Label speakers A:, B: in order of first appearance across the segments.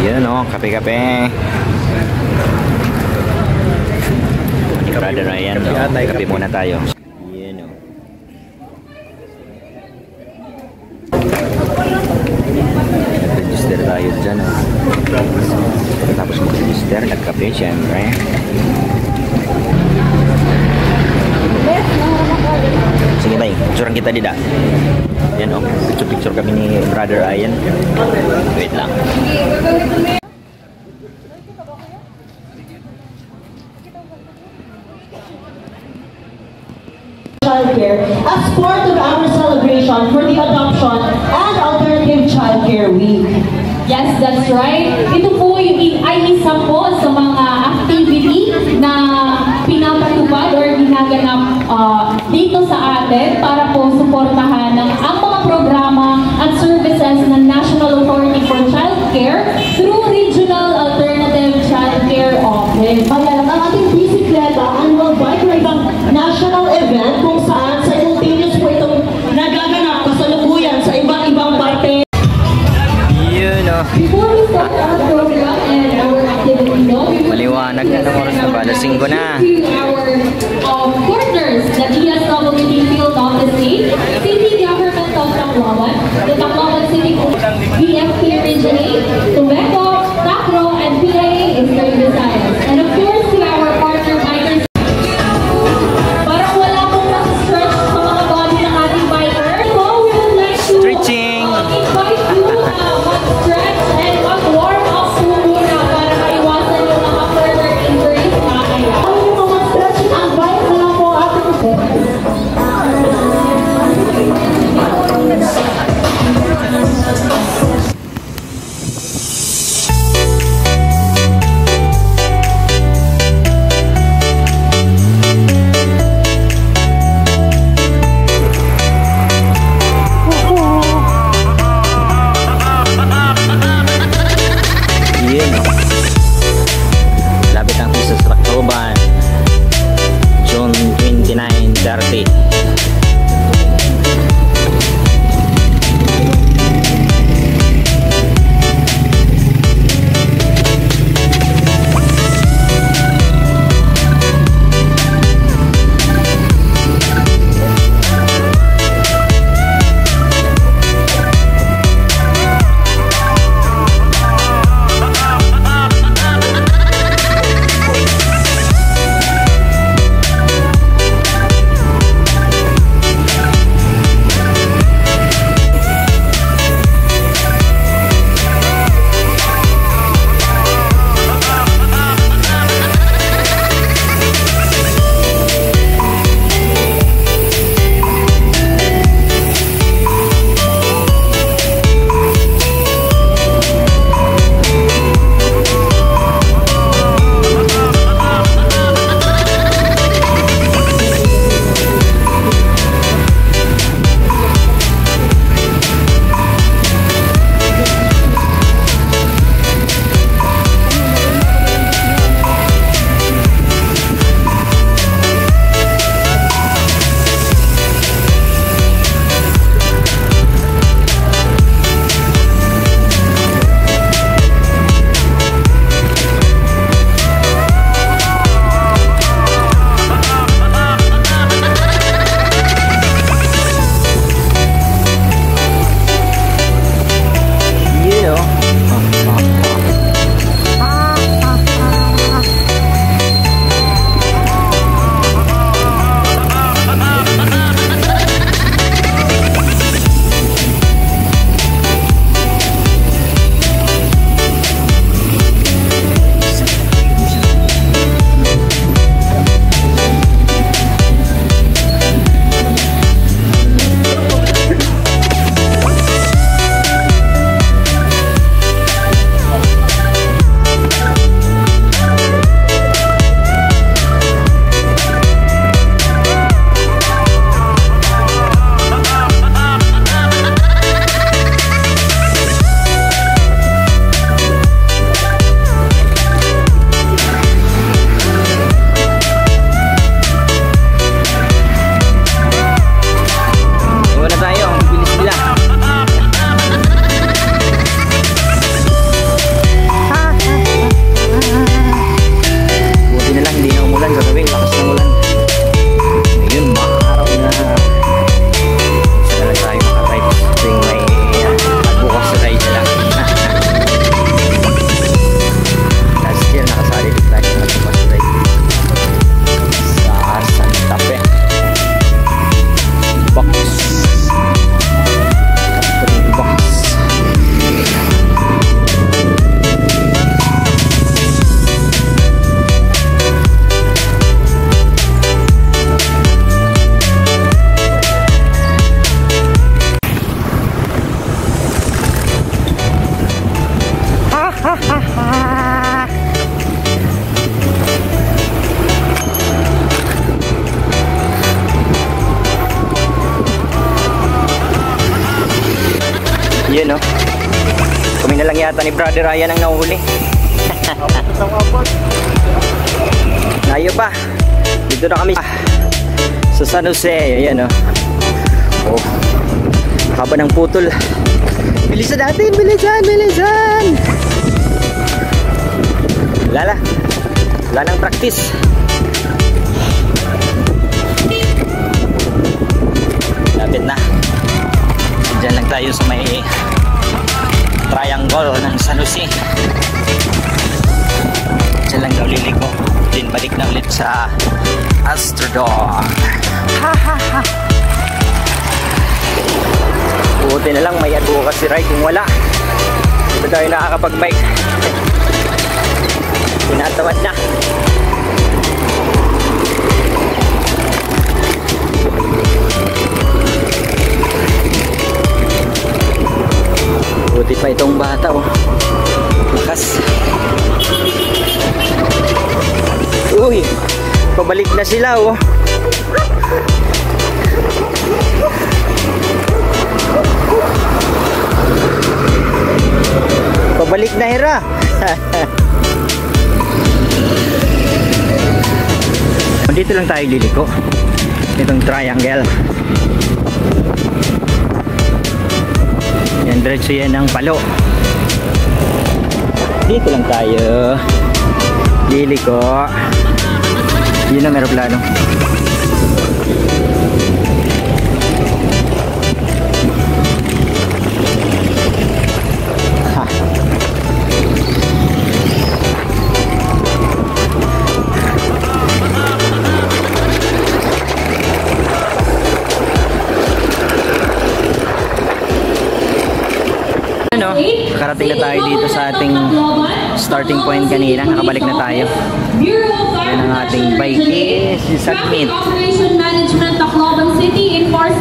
A: Yun o, kape-kape. Brother Ryan, kape muna tayo. Yun o. Nag-register tayo dyan o. Tapos mag-register, nagkape syempre. Sige tayo, picturean kita dida. Yan o, picture kami ni Brother Ryan. Wait lang.
B: Childcare as part of our celebration for the Adoption and Alternative Childcare Week.
C: Yes, that's right. Ito po ay isa po sa mga activity na pinapatupad or ginaganap dito sa atin para po suportahan ang mga programa at services ng National Authority for Childcare through Regional Alternative Childcare Office.
B: Ayan, ang ating bisikleta annual bike ride national event kung saan simultaneous po itong nagaganap kasalukuyan sa iba't-ibang parte.
A: Yun o.
C: Before we start our program and our activity,
A: Maliwanag na ng oras na ba? Alas 5 na.
C: Our partners, the DSWD Field Office Aid, City Government of Tacloban, the Tacloban City BFP Region 8, Tubeco, Tacro, and PIA Eastern Visayas. And of course, to our partner bikers. Parang wala pong nasa-stretch sa mga body ng ating bikers. So, we would like to
A: Stretching.
C: invite you mag-stretch and mag-warm up po muna para maiwasan yung mga further injuries na kaya.
B: Ano yung mga stretching ang bike na lang po ating event?
A: Yun no. Kami na lang yata ni Brother Ryan ang nahuli. Layo pa. Dito na kami sa San Jose. Ayan no. Oh. Haba ng putol. Bilisan natin, bilisan. Wala nang practice. Lapit na. Diyan lang tayo sa may triangle ng San Jose. Diyan lang daw liliko. Din balik na ulit sa Astrodome. Buti na lang may advocacy ride kung wala. Hindi tayo nakakapag-bike. Tinatawad na. Buti pa itong bata oh. Lakas. Uy, pabalik na sila oh. Pabalik na Hera. Dito lang tayo liliko. Itong triangle. Yan, diretso yan ng Palo. Dito lang tayo liliko. Yun ang aeroplano. Nakarating na tayo dito sa ating starting point kanina. Nakabalik na tayo. Yan ang ating bike si Submit.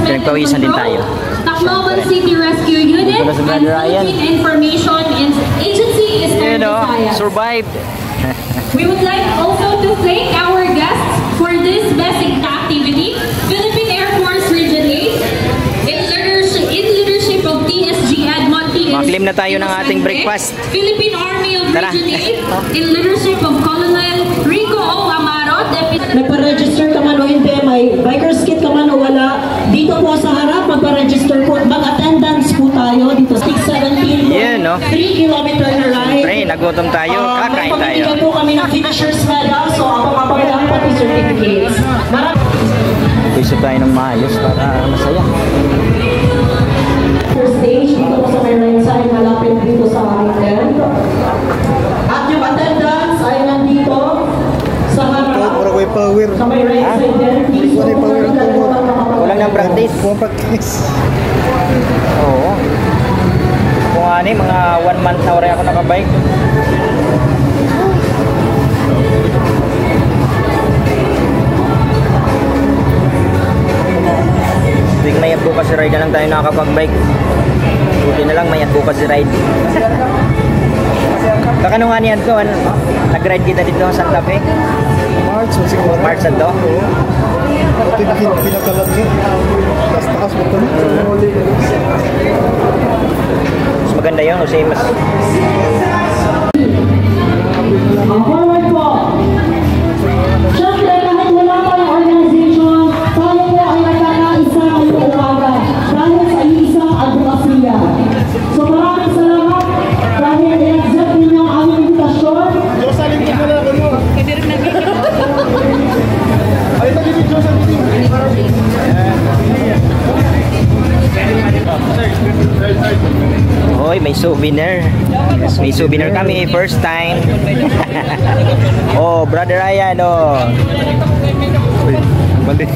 A: Pinagpawisan din tayo.
C: Tacloban City Rescue Unit and Philippine Information Agency is
A: you know,
C: Visayas.
A: survived.
C: We would like also to thank our guests for this basic activity. Philippine Air Force Region 8 in leadership of TSG Admonti.
A: Maklim na tayo ng ating breakfast.
C: Philippine Army of Region 8 in leadership of Colonel Rico O. Amaro.
B: Nagpa-register ka man o hindi, may biker's kit ka man o wala, dito po sa harap, magpa-register po, mag-attendance po tayo dito sa 617 po,
A: Yeah, no?
B: 3 kilometer na ride.
A: Pre, nagutom tayo, kakain tayo.
B: May pamimigay po kami ng finisher's medal, so ako mapagdaan pati certificates.
A: Piso tayo ng maayos para masaya.
B: First stage, dito po sa may right side, malapit dito sa right end. At yung attendance ay nandito sa harap. Sa may right side din.
A: Kulang ng practice. Oo. Kung ano mga 1 month na rin ako nakabike. Tuwing may advocacy ride na lang tayo nakakapag-bike. Buti na lang may advocacy ride. Kakanungan yan to, nag-ride kita dito sa Santa Fe. March na to.
D: Pinakalat niya. Takas mo ito.
A: Mas maganda yun kasi mas...
B: Forward po. Siyempre, kahit wala pa yung organization, tayo po ay nagkakaisa ngayong umaga dahil sa isang advokasya. So maraming salamat dahil i-accept ninyo ang aming invitasyon.
A: Hoy, may souvenir. May souvenir kami, first time. Oh, Brother Ryan, oh. Balik.